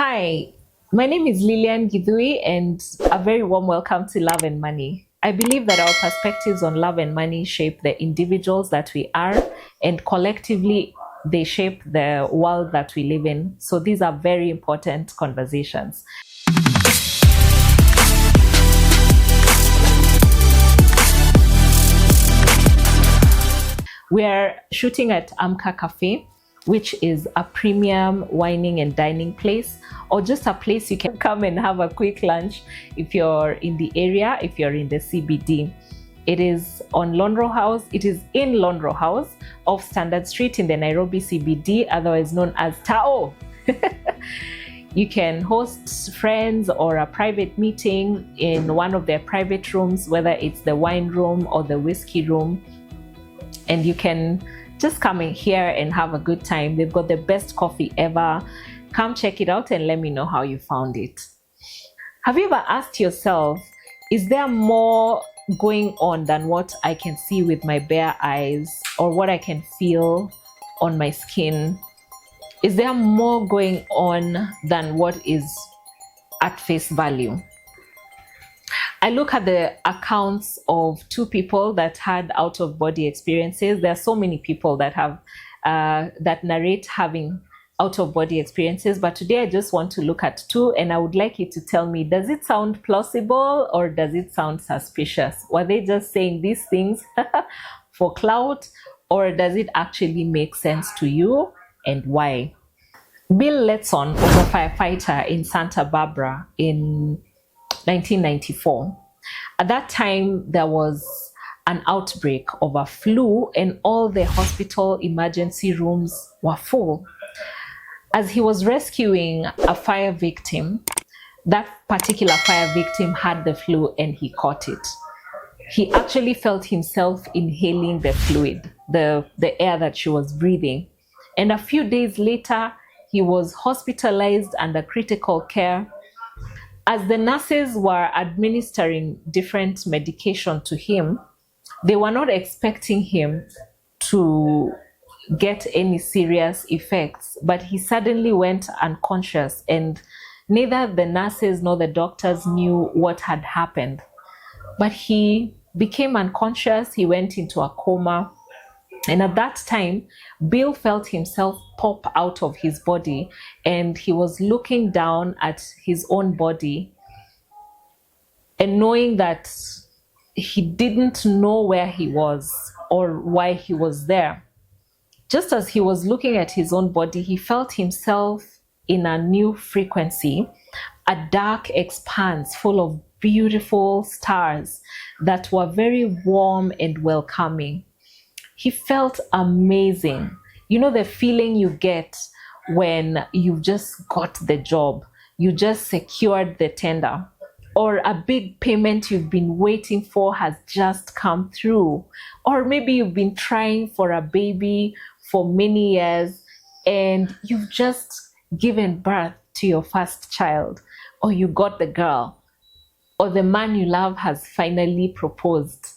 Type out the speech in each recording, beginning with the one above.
Hi, my name is Lillian Githui, and a very warm welcome to Love and Money. I believe that our perspectives on love and money shape the individuals that we are, and collectively, they shape the world that we live in. So these are very important conversations. We are shooting at Amka Cafe, which is a premium wining and dining place, or just a place you can come and have a quick lunch if you're in the area, if you're in the CBD. It is on Lonro House. It is in Lonro House off Standard Street in the Nairobi CBD, otherwise known as Tao. You can host friends or a private meeting in one of their private rooms, whether it's the wine room or the whiskey room. And you can just come in here and have a good time. They've got the best coffee ever. Come check it out and let me know how you found it. Have you ever asked yourself, is there more going on than what I can see with my bare eyes or what I can feel on my skin? Is there more going on than what is at face value? I look at the accounts of two people that had out-of-body experiences. There are so many people that have that narrate having out-of-body experiences, but today I just want to look at two, and I would like you to tell me, does it sound plausible or does it sound suspicious? Were they just saying these things for clout, or does it actually make sense to you, and why? Bill Letson was a firefighter in Santa Barbara in 1994. At that time, there was an outbreak of a flu and all the hospital emergency rooms were full. As he was rescuing a fire victim, that particular fire victim had the flu and he caught it. He actually felt himself inhaling the fluid, the air that she was breathing. And a few days later, he was hospitalized under critical care. As the nurses were administering different medication to him, they were not expecting him to get any serious effects, but he suddenly went unconscious, and neither the nurses nor the doctors knew what had happened. But he became unconscious, he went into a coma, and at that time, Bill felt himself pop out of his body, and he was looking down at his own body and knowing that he didn't know where he was or why he was there. Just as he was looking at his own body, he felt himself in a new frequency, a dark expanse full of beautiful stars that were very warm and welcoming. He felt amazing. You know the feeling you get when you've just got the job, you just secured the tender, or a big payment you've been waiting for has just come through, or maybe you've been trying for a baby for many years and you've just given birth to your first child, or you got the girl, or the man you love has finally proposed.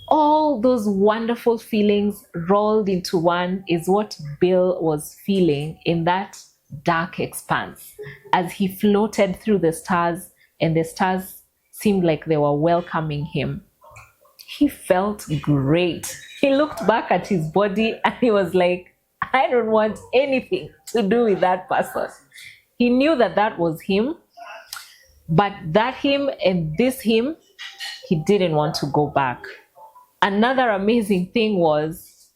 All those wonderful feelings rolled into one is what Bill was feeling in that dark expanse as he floated through the stars, and the stars seemed like they were welcoming him. He felt great. He looked back at his body and he was like, I don't want anything to do with that person. He knew that that was him, but that him and this him, he didn't want to go back. Another amazing thing was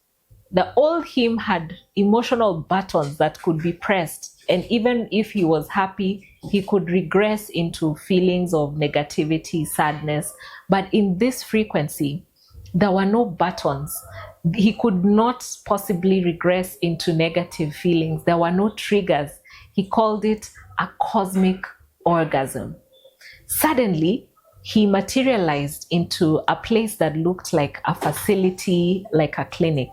the old him had emotional buttons that could be pressed, and even if he was happy, he could regress into feelings of negativity, sadness. But in this frequency, there were no buttons. He could not possibly regress into negative feelings. There were no triggers. He called it a cosmic orgasm. Suddenly, he materialized into a place that looked like a facility, like a clinic.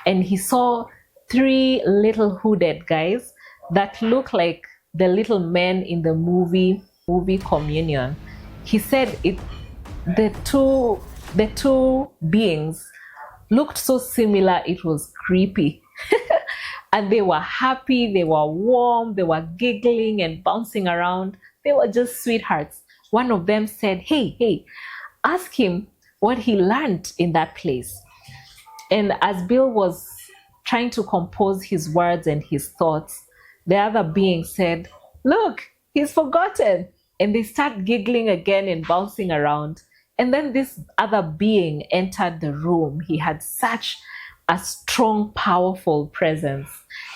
And he saw three little hooded guys that looked like the little men in the movie Communion. He said the two beings looked so similar, it was creepy. And they were happy, they were warm, they were giggling and bouncing around. They were just sweethearts. One of them said, hey, ask him what he learned in that place. And as Bill was trying to compose his words and his thoughts, the other being said, look, he's forgotten. And they start giggling again and bouncing around. And then this other being entered the room. He had such a strong, powerful presence.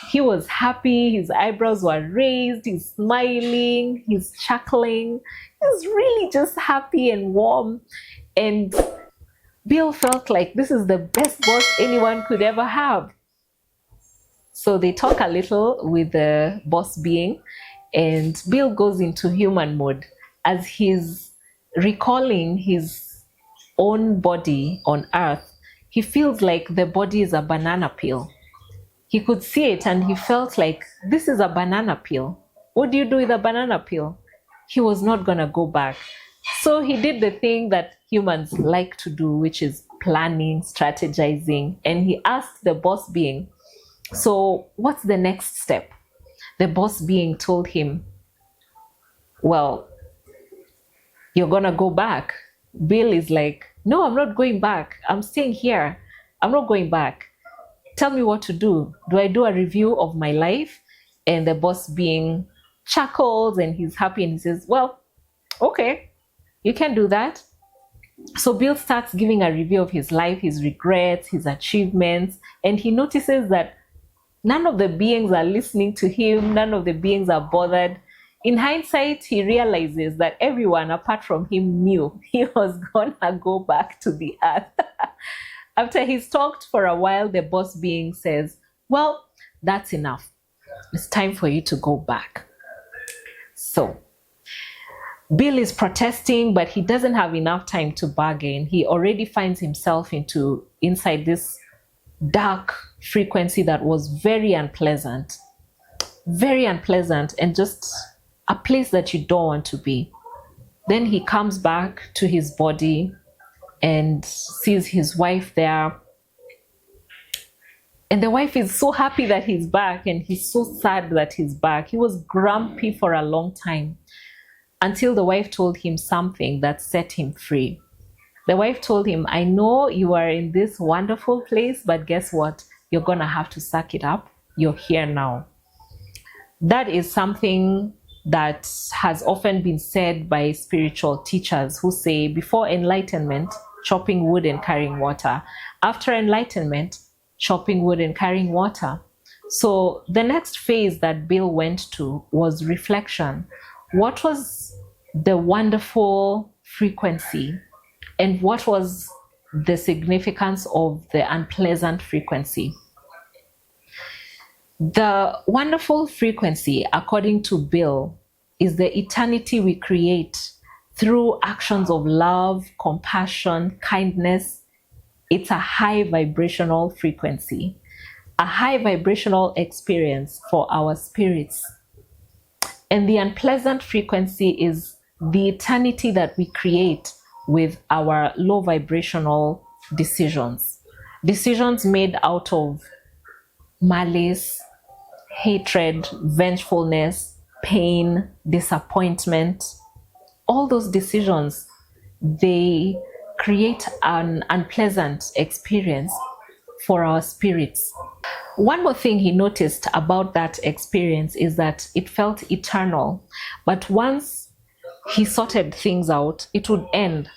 He was happy, his eyebrows were raised, he's smiling, he's chuckling. He's really just happy and warm. And Bill felt like this is the best boss anyone could ever have. So they talk a little with the boss being, and Bill goes into human mode as he's recalling his own body on earth. He feels like the body is a banana peel. He could see it and he felt like this is a banana peel. What do you do with a banana peel? He was not going to go back. So he did the thing that humans like to do, which is planning, strategizing. And he asked the boss being, so what's the next step? The boss being told him, well, you're going to go back. Bill is like, no, I'm not going back. I'm staying here. I'm not going back. Tell me what to do. Do I do a review of my life? And the boss being chuckles and he's happy and he says, well, okay, you can do that. So Bill starts giving a review of his life, his regrets, his achievements, and he notices that none of the beings are listening to him. None of the beings are bothered. In hindsight, he realizes that everyone apart from him knew he was gonna go back to the earth. After he's talked for a while, the boss being says, well, that's enough. It's time for you to go back. So Bill is protesting, but he doesn't have enough time to bargain. He already finds himself inside this dark frequency that was very unpleasant, and just a place that you don't want to be. Then he comes back to his body and sees his wife there. And the wife is so happy that he's back, and he's so sad that he's back. He was grumpy for a long time until the wife told him something that set him free. The wife told him, I know you are in this wonderful place, but guess what? You're going to have to suck it up. You're here now. That is something that has often been said by spiritual teachers who say before enlightenment, chopping wood and carrying water. After enlightenment, chopping wood and carrying water. So the next phase that Bill went to was reflection. What was the wonderful frequency, and what was the significance of the unpleasant frequency? The wonderful frequency, according to Bill, is the eternity we create through actions of love, compassion, kindness. It's a high vibrational frequency, a high vibrational experience for our spirits. And the unpleasant frequency is the eternity that we create with our low vibrational decisions. Decisions made out of malice, hatred, vengefulness, pain, disappointment. All those decisions, they create an unpleasant experience for our spirits. One more thing he noticed about that experience is that it felt eternal, but once he sorted things out, it would end.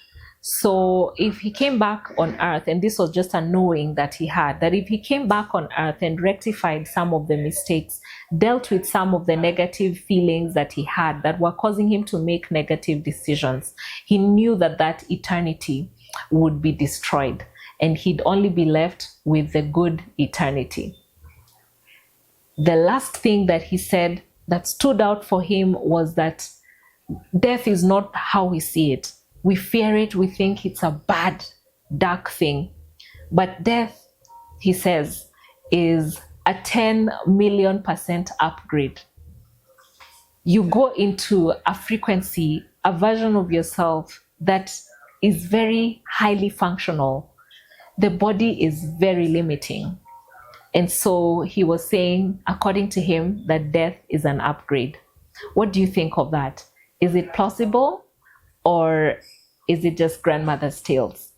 So if he came back on earth, and this was just a knowing that he had, that if he came back on earth and rectified some of the mistakes, dealt with some of the negative feelings that he had that were causing him to make negative decisions, he knew that that eternity would be destroyed and he'd only be left with the good eternity. The last thing that he said that stood out for him was that death is not how we see it. We fear it, we think it's a bad, dark thing. But death, he says, is a 10 million% upgrade. You go into a frequency, a version of yourself that is very highly functional. The body is very limiting. And so he was saying, according to him, that death is an upgrade. What do you think of that? Is it plausible, or is it just grandmother's tales?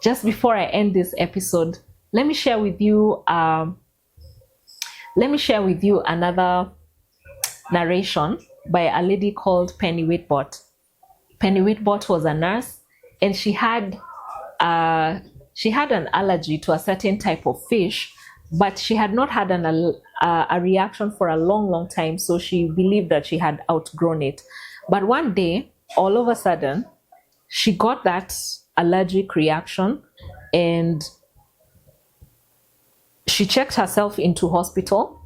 Just before I end this episode, let me share with you another narration by a lady called Penny Whitbot. Penny Whitbot was a nurse, and she had an allergy to a certain type of fish, but she had not had a reaction for a long time, so she believed that she had outgrown it. But one day, all of a sudden, she got that allergic reaction, and she checked herself into hospital.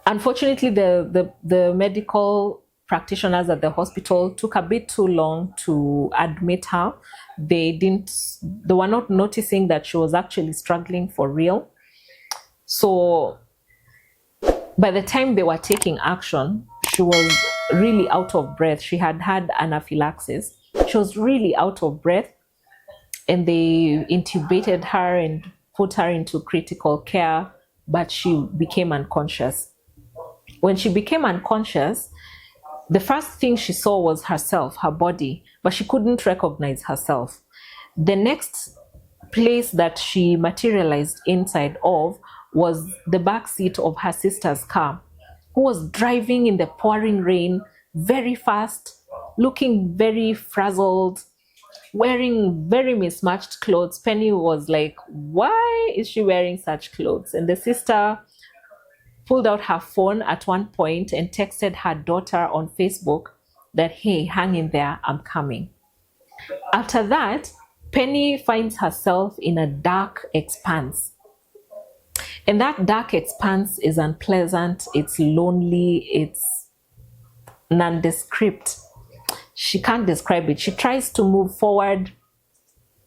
Unfortunately, the medical practitioners at the hospital took a bit too long to admit her. They were not noticing that she was actually struggling for real. So by the time they were taking action, she was really out of breath. She had had anaphylaxis. She was really out of breath, and they intubated her and put her into critical care, but she became unconscious. When she became unconscious, the first thing she saw was herself, her body, but she couldn't recognize herself. The next place that she materialized inside of was the back seat of her sister's car, who was driving in the pouring rain very fast, looking very frazzled, wearing very mismatched clothes. Penny was like, why is she wearing such clothes? And the sister pulled out her phone at one point and texted her daughter on Facebook that, hey, hang in there, I'm coming. After that, Penny finds herself in a dark expanse. And that dark expanse is unpleasant, it's lonely, it's nondescript. She can't describe it. She tries to move forward,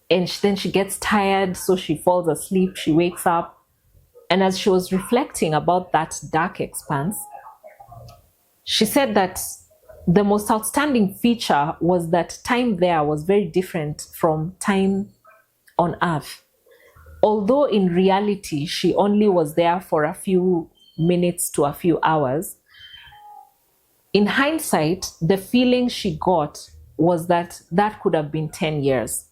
and then she gets tired, so she falls asleep, she wakes up. And as she was reflecting about that dark expanse, she said that the most outstanding feature was that time there was very different from time on Earth. Although in reality, she only was there for a few minutes to a few hours, in hindsight, the feeling she got was that that could have been 10 years.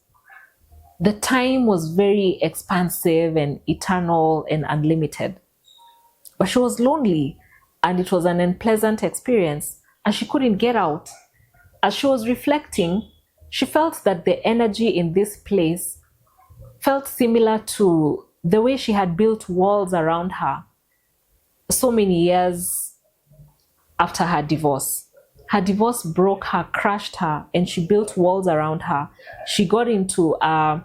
The time was very expansive and eternal and unlimited. But she was lonely, and it was an unpleasant experience, and she couldn't get out. As she was reflecting, she felt that the energy in this place felt similar to the way she had built walls around her so many years after her divorce. Her divorce broke her, crushed her, and she built walls around her. She got into a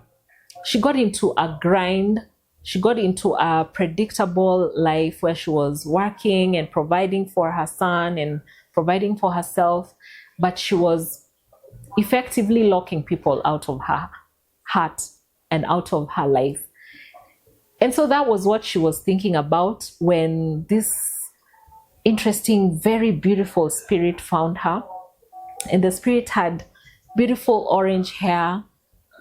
grind. She got into a predictable life where she was working and providing for her son and providing for herself, but she was effectively locking people out of her heart and out of her life. And so that was what she was thinking about when this interesting, very beautiful spirit found her. And the spirit had beautiful orange hair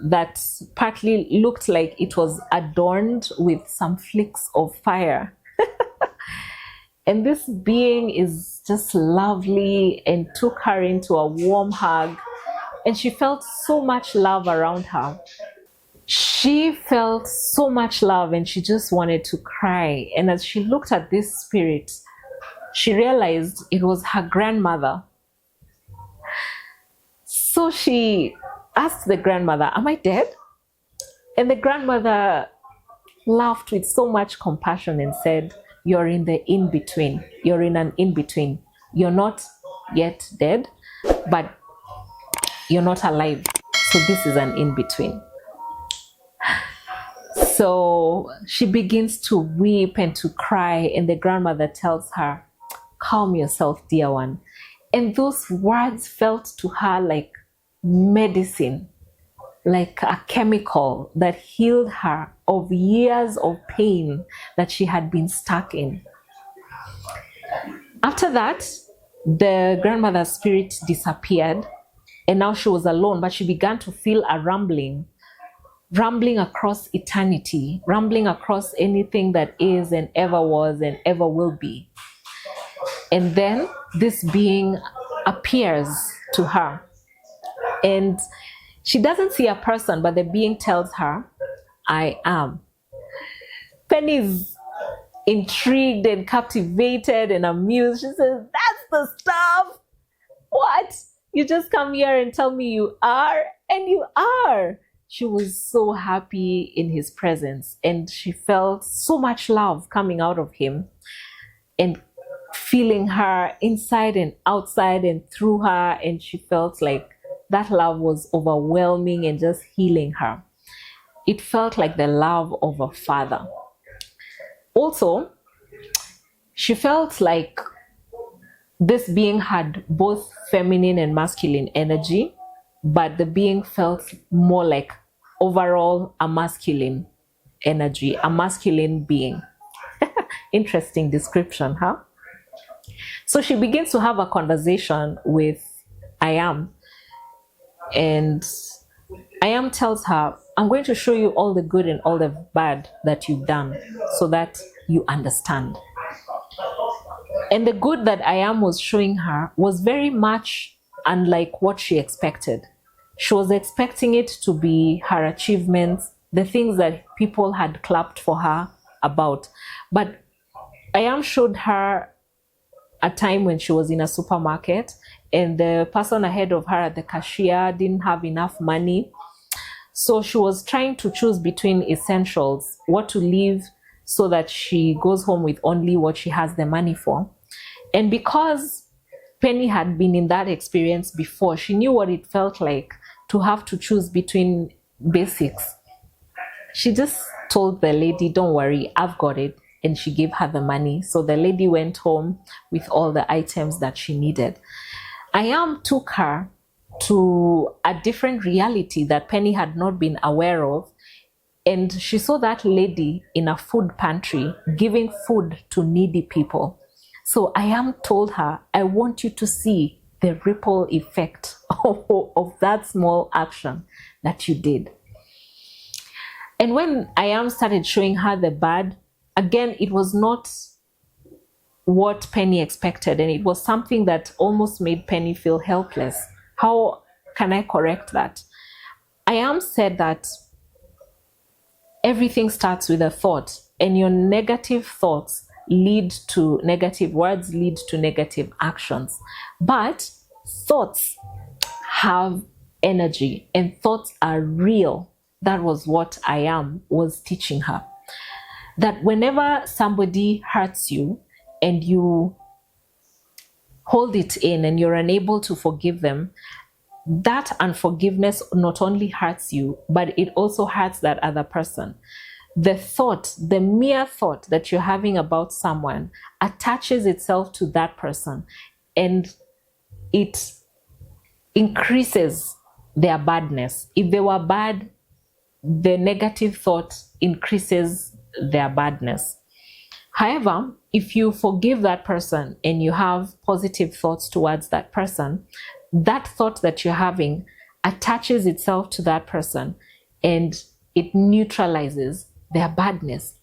that partly looked like it was adorned with some flicks of fire. And this being is just lovely and took her into a warm hug, and she felt so much love around her. She felt so much love, and she just wanted to cry. And as she looked at this spirit, she realized it was her grandmother. So she asked the grandmother, am I dead? And the grandmother laughed with so much compassion and said, you're in the in-between. You're in an in-between. You're not yet dead, but you're not alive. So this is an in-between. So she begins to weep and to cry, and the grandmother tells her, calm yourself, dear one. And those words felt to her like medicine, like a chemical that healed her of years of pain that she had been stuck in. After that, the grandmother's spirit disappeared, and now she was alone, but she began to feel a rumbling rambling across eternity, rambling across anything that is and ever was and ever will be. And then this being appears to her. And she doesn't see a person, but the being tells her, I am. Penny's intrigued and captivated and amused. She says, that's the stuff. What? You just come here and tell me you are? And you are. She was so happy in his presence, and she felt so much love coming out of him and feeling her inside and outside and through her. And she felt like that love was overwhelming and just healing her. It felt like the love of a father. Also, she felt like this being had both feminine and masculine energy, but the being felt more like overall a masculine energy, a masculine being. Interesting description, huh? So she begins to have a conversation with I am. And I am tells her, I'm going to show you all the good and all the bad that you've done so that you understand. And the good that I am was showing her was very much unlike what she expected. She was expecting it to be her achievements, the things that people had clapped for her about. But I am showed her a time when she was in a supermarket and the person ahead of her at the cashier didn't have enough money. So she was trying to choose between essentials, what to leave so that she goes home with only what she has the money for. And because Penny had been in that experience before, she knew what it felt like to have to choose between basics. She just told the lady, don't worry, I've got it. And she gave her the money. So the lady went home with all the items that she needed. I am took her to a different reality that Penny had not been aware of. And she saw that lady in a food pantry giving food to needy people. So I am told her, I want you to see the ripple effect of that small action that you did. And when I am started showing her the bad, again, it was not what Penny expected. And it was something that almost made Penny feel helpless. How can I correct that? I am said that everything starts with a thought, and your negative thoughts lead to negative words, lead to negative actions. But thoughts have energy and thoughts are real. That was what I am was teaching her. That whenever somebody hurts you and you hold it in and you're unable to forgive them, that unforgiveness not only hurts you, but it also hurts that other person. The thought, the mere thought that you're having about someone attaches itself to that person and it increases their badness. If they were bad, the negative thought increases their badness. However, if you forgive that person and you have positive thoughts towards that person, that thought that you're having attaches itself to that person and it neutralizes their badness.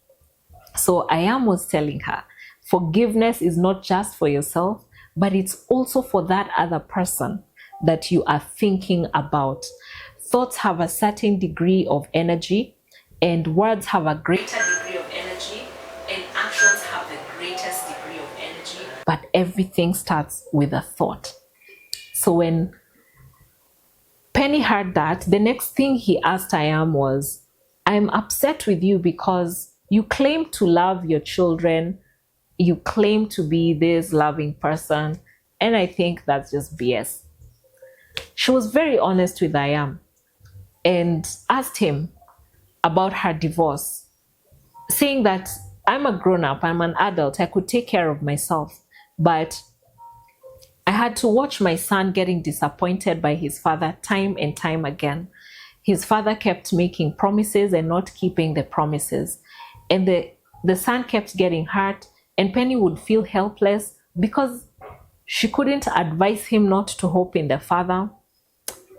So I am was telling her, forgiveness is not just for yourself, but it's also for that other person that you are thinking about. Thoughts have a certain degree of energy, and words have a greater degree of energy, and actions have the greatest degree of energy. But everything starts with a thought. So when Penny heard that, the next thing he asked I am was, I'm upset with you because you claim to love your children, you claim to be this loving person, and I think that's just BS. She was very honest with I am and asked him about her divorce, saying that I'm a grown-up, I'm an adult, I could take care of myself, but I had to watch my son getting disappointed by his father time and time again. His father kept making promises and not keeping the promises. And the son kept getting hurt, and Penny would feel helpless because she couldn't advise him not to hope in the father.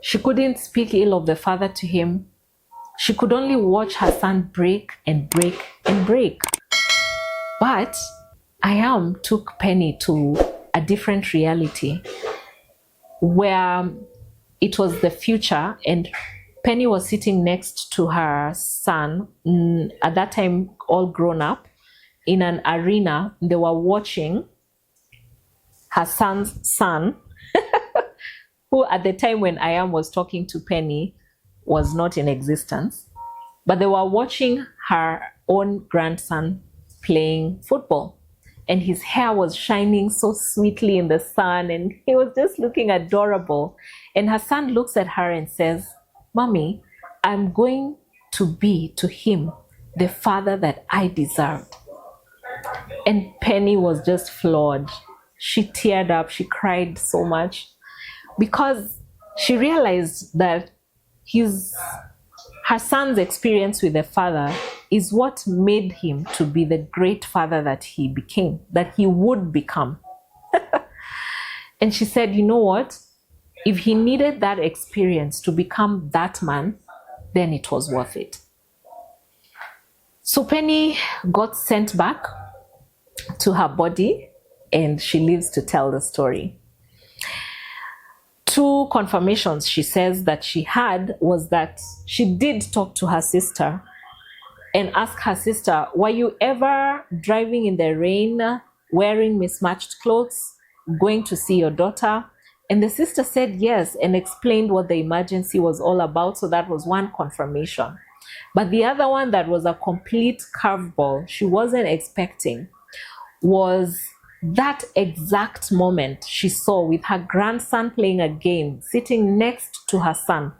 She couldn't speak ill of the father to him. She could only watch her son break and break and break. But Ayam took Penny to a different reality where it was the future, and Penny was sitting next to her son, at that time all grown up, in an arena. They were watching her son's son, who at the time when Ayam was talking to Penny was not in existence, but they were watching her own grandson playing football. And his hair was shining so sweetly in the sun, and he was just looking adorable. And her son looks at her and says, "Mommy, I'm going to be to him the father that I deserved." And Penny was just floored. She teared up, she cried so much, because she realized that her son's experience with the father is what made him to be the great father that he became, that he would become. And she said, you know what? If he needed that experience to become that man, then it was worth it. So Penny got sent back to her body, and she lives to tell the story. Two confirmations she says that she had was that she did talk to her sister and ask her sister, were you ever driving in the rain, wearing mismatched clothes, going to see your daughter? And the sister said yes, and explained what the emergency was all about. So that was one confirmation. But the other one that was a complete curveball she wasn't expecting was that exact moment she saw with her grandson playing a game, sitting next to her son.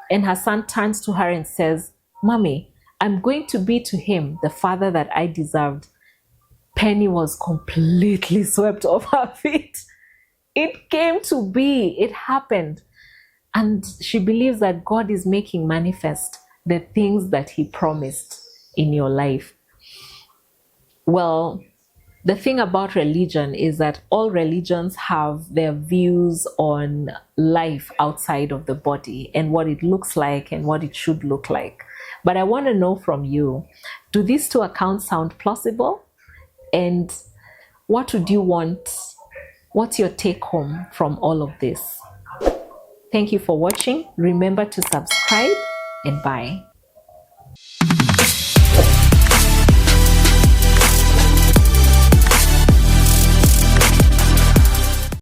And her son turns to her and says, "Mommy, I'm going to be to him the father that I deserved." Penny was completely swept off her feet. It came to be, it happened. And she believes that God is making manifest the things that he promised in your life. Well, the thing about religion is that all religions have their views on life outside of the body and what it looks like and what it should look like. But I want to know from you, do these two accounts sound plausible? And what would you want? What's your take home from all of this? Thank you for watching. Remember to subscribe, and bye.